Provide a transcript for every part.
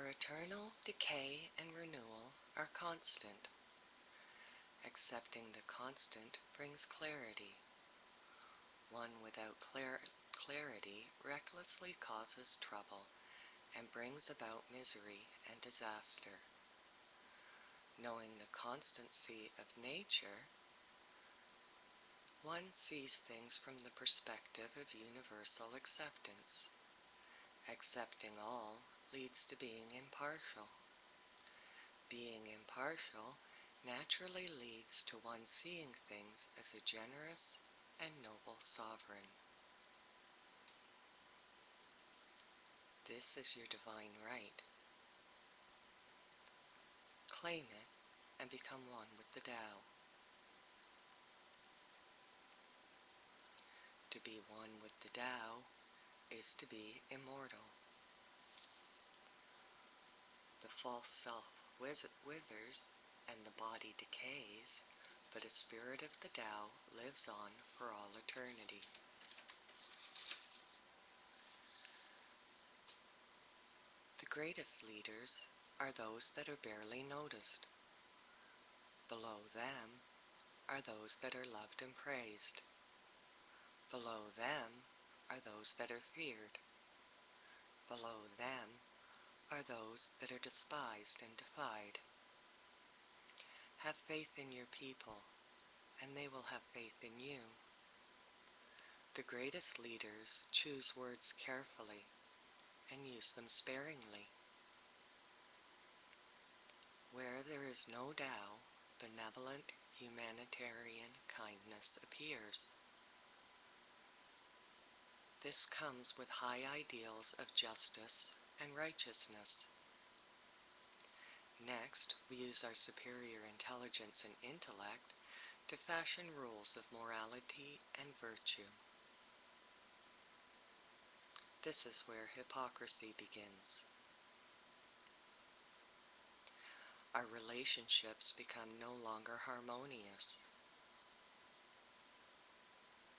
For eternal decay and renewal are constant. Accepting the constant brings clarity. One without clarity recklessly causes trouble and brings about misery and disaster. Knowing the constancy of nature, one sees things from the perspective of universal acceptance. Accepting all leads to being impartial. Being impartial naturally leads to one seeing things as a generous and noble sovereign. This is your divine right. Claim it and become one with the Tao. To be one with the Tao is to be immortal. The false self withers and the body decays, but a spirit of the Tao lives on for all eternity. The greatest leaders are those that are barely noticed. Below them are those that are loved and praised. Below them are those that are feared. Below them are those that are despised and defied. Have faith in your people, and they will have faith in you. The greatest leaders choose words carefully and use them sparingly. Where there is no Tao, benevolent humanitarian kindness appears. This comes with high ideals of justice and righteousness. Next, we use our superior intelligence and intellect to fashion rules of morality and virtue. This is where hypocrisy begins. Our relationships become no longer harmonious.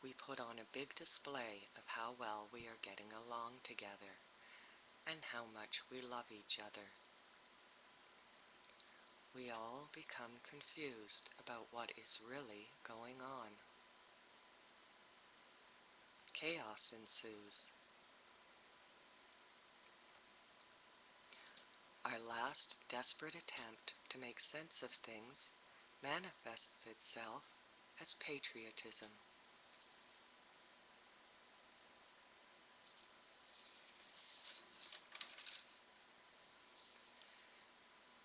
We put on a big display of how well we are getting along together and how much we love each other. We all become confused about what is really going on. Chaos ensues. Our last desperate attempt to make sense of things manifests itself as patriotism.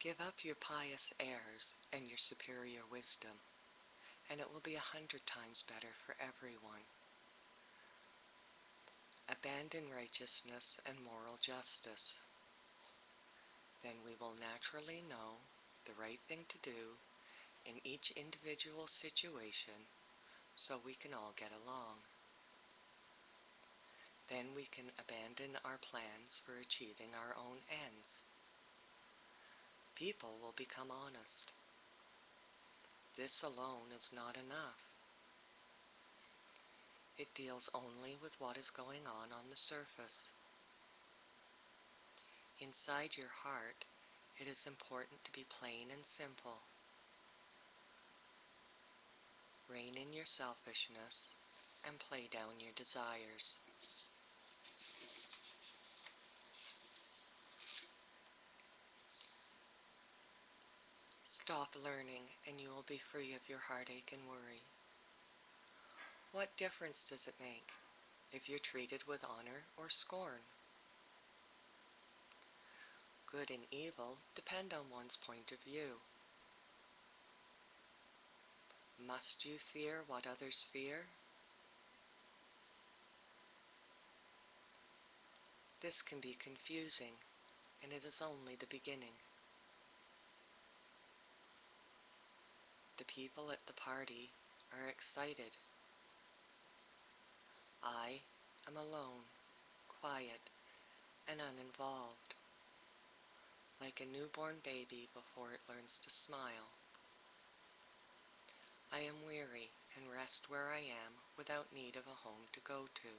Give up your pious airs and your superior wisdom, and it will be 100 times better for everyone. Abandon righteousness and moral justice. Then we will naturally know the right thing to do in each individual situation so we can all get along. Then we can abandon our plans for achieving our own ends. People will become honest. This alone is not enough. It deals only with what is going on the surface. Inside your heart, it is important to be plain and simple. Rein in your selfishness and play down your desires. Stop learning and you will be free of your heartache and worry. What difference does it make if you're treated with honor or scorn? Good and evil depend on one's point of view. Must you fear what others fear? This can be confusing, and it is only the beginning. The people at the party are excited. I am alone, quiet, and uninvolved, like a newborn baby before it learns to smile. I am weary and rest where I am without need of a home to go to.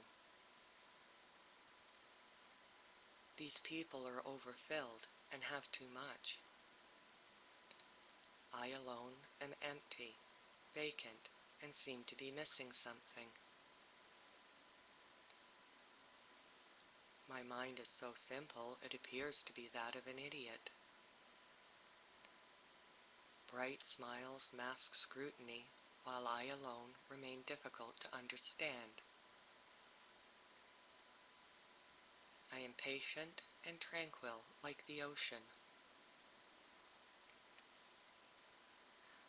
These people are overfilled and have too much. I alone am empty, vacant, and seem to be missing something. My mind is so simple it appears to be that of an idiot. Bright smiles mask scrutiny, while I alone remain difficult to understand. I am patient and tranquil like the ocean.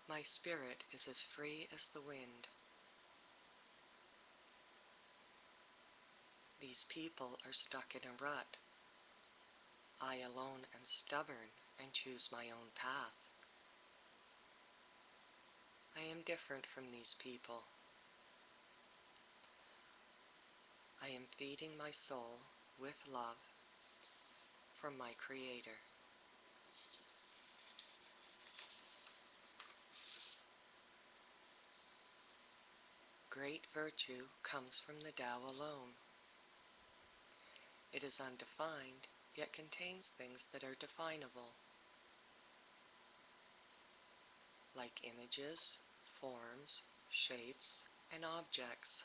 My spirit is as free as the wind. These people are stuck in a rut. I alone am stubborn and choose my own path. I am different from these people. I am feeding my soul with love from my Creator. Great virtue comes from the Tao alone. It is undefined, yet contains things that are definable, like images, forms, shapes, and objects.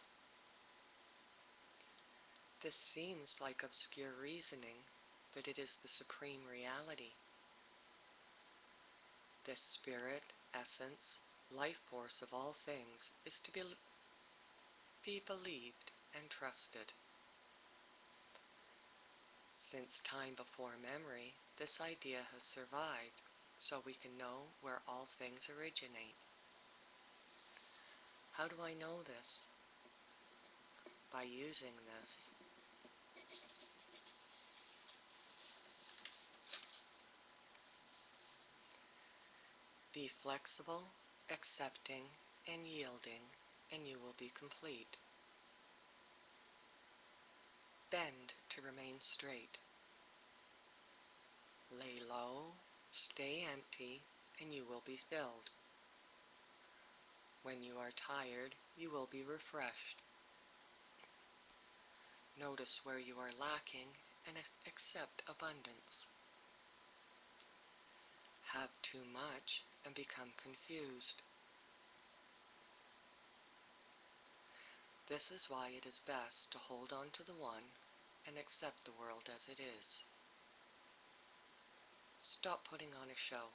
This seems like obscure reasoning, but it is the supreme reality. This spirit, essence, life force of all things is to be believed and trusted. Since time before memory, this idea has survived, so we can know where all things originate. How do I know this? By using this. Be flexible, accepting, and yielding, and you will be complete. Bend to remain straight. Lay low, stay empty, and you will be filled. When you are tired, you will be refreshed. Notice where you are lacking and accept abundance. Have too much and become confused. This is why it is best to hold on to the one and accept the world as it is. Stop putting on a show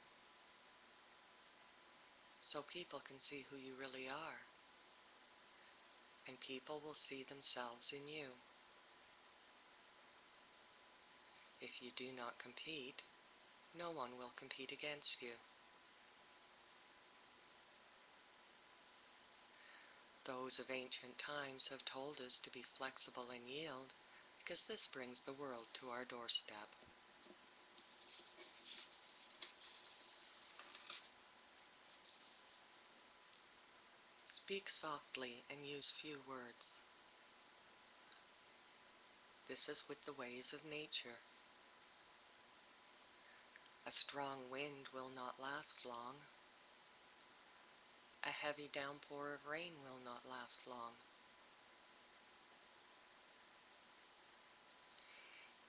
so people can see who you really are, and people will see themselves in you. If you do not compete, no one will compete against you. Those of ancient times have told us to be flexible and yield, because this brings the world to our doorstep. Speak softly and use few words. This is with the ways of nature. A strong wind will not last long. A heavy downpour of rain will not last long.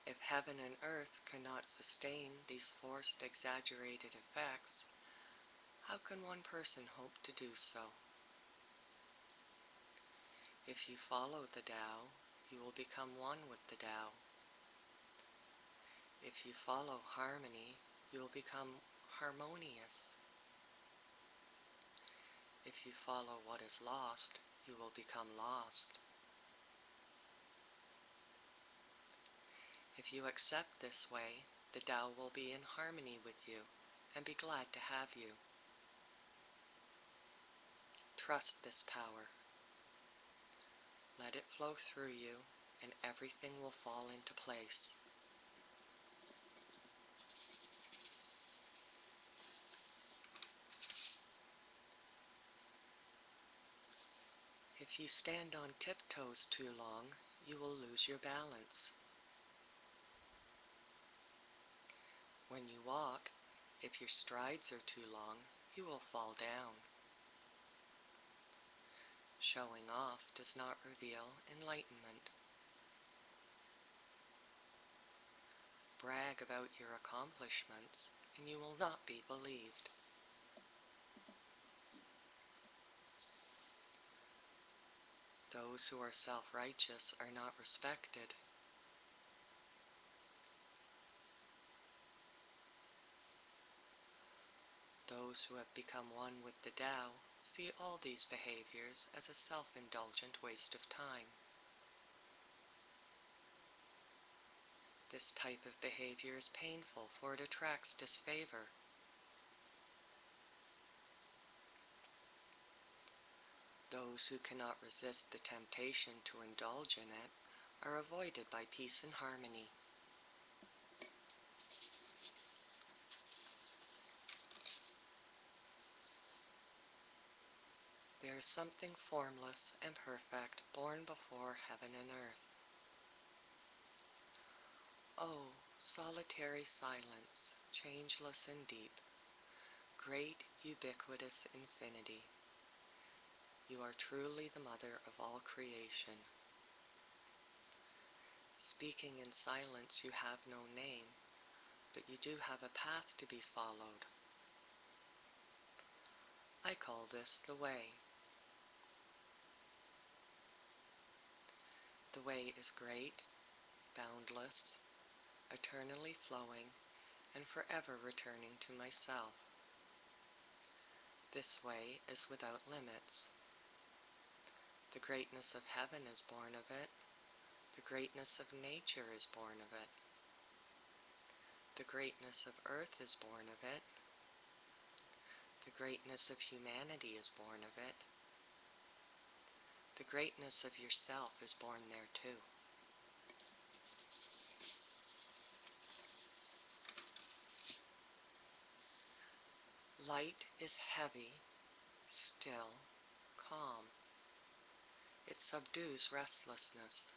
If heaven and earth cannot sustain these forced, exaggerated effects, how can one person hope to do so? If you follow the Tao, you will become one with the Tao. If you follow harmony, you will become harmonious. If you follow what is lost, you will become lost. If you accept this way, the Tao will be in harmony with you and be glad to have you. Trust this power. Let it flow through you, and everything will fall into place. If you stand on tiptoes too long, you will lose your balance. When you walk, if your strides are too long, you will fall down. Showing off does not reveal enlightenment. brag about your accomplishments, and you will not be believed. Those who are self-righteous are not respected. Those who have become one with the Tao see all these behaviors as a self-indulgent waste of time. This type of behavior is painful, for it attracts disfavor. Those who cannot resist the temptation to indulge in it are avoided by peace and harmony. There is something formless and perfect born before heaven and earth. Oh, solitary silence, changeless and deep, great ubiquitous infinity, you are truly the mother of all creation. Speaking in silence, you have no name, but you do have a path to be followed. I call this the way. The way is great, boundless, eternally flowing, and forever returning to myself. This way is without limits. The greatness of heaven is born of it. The greatness of nature is born of it. The greatness of earth is born of it. The greatness of humanity is born of it. The greatness of yourself is born there too. Light is heavy, still, calm. It subdues restlessness.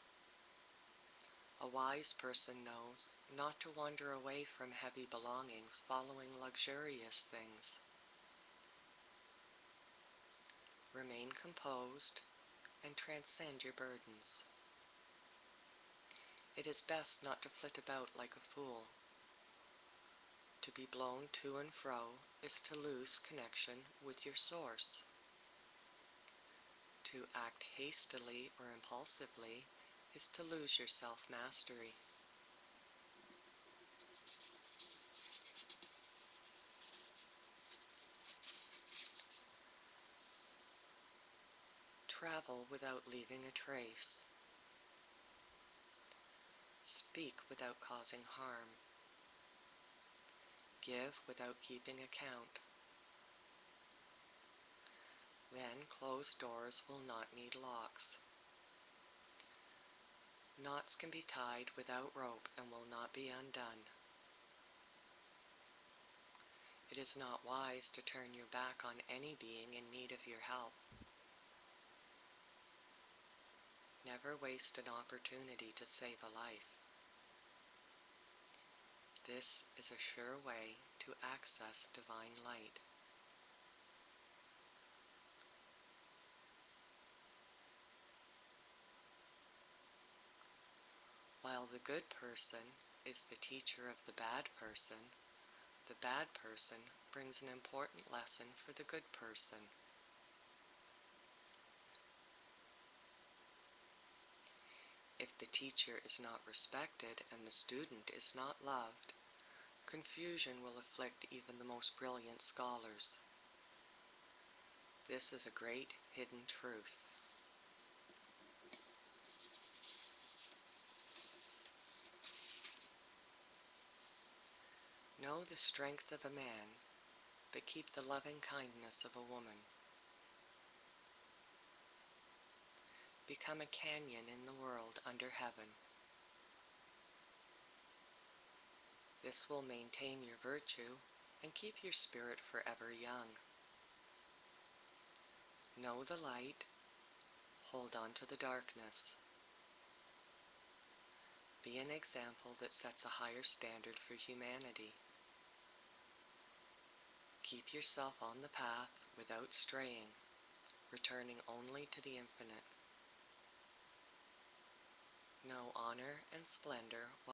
A wise person knows not to wander away from heavy belongings following luxurious things. Remain composed and transcend your burdens. It is best not to flit about like a fool. To be blown to and fro is to lose connection with your source. To act hastily or impulsively is to lose your self-mastery. Travel without leaving a trace. Speak without causing harm. Give without keeping account. Then closed doors will not need locks. Knots can be tied without rope and will not be undone. It is not wise to turn your back on any being in need of your help. Never waste an opportunity to save a life. This is a sure way to access divine light. While the good person is the teacher of the bad person brings an important lesson for the good person. If the teacher is not respected and the student is not loved, confusion will afflict even the most brilliant scholars. This is a great hidden truth. Know the strength of a man, but keep the loving kindness of a woman. Become a canyon in the world under heaven. This will maintain your virtue and keep your spirit forever young. Know the light, hold on to the darkness. Be an example that sets a higher standard for humanity. Keep yourself on the path without straying, returning only to the infinite. Know honor and splendor